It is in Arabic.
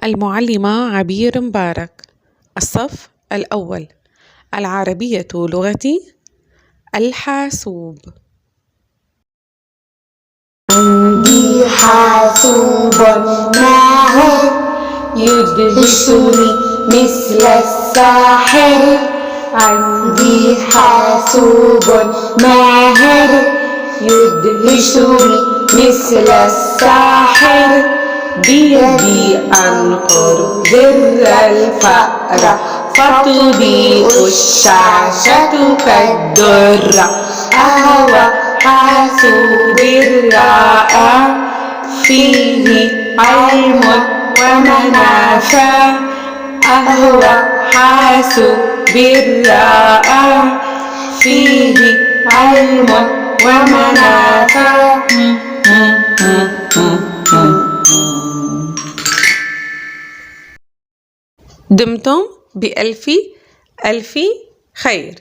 المعلمة عبير مبارك. الصف الأول. العربية لغتي. الحاسوب. عندي حاسوب ماهر يدهشني مثل الساحر. عندي حاسوب ماهر يدهشني مثل الساحر. بيدي أنقر زر الفأرة فتضيء الشاشة كالدرة. أهوى حاسوب الرائع فيه علم ومنافع. أهوى حاسوب الرائع فيه علم ومنافع. دمتم بألف ألف خير.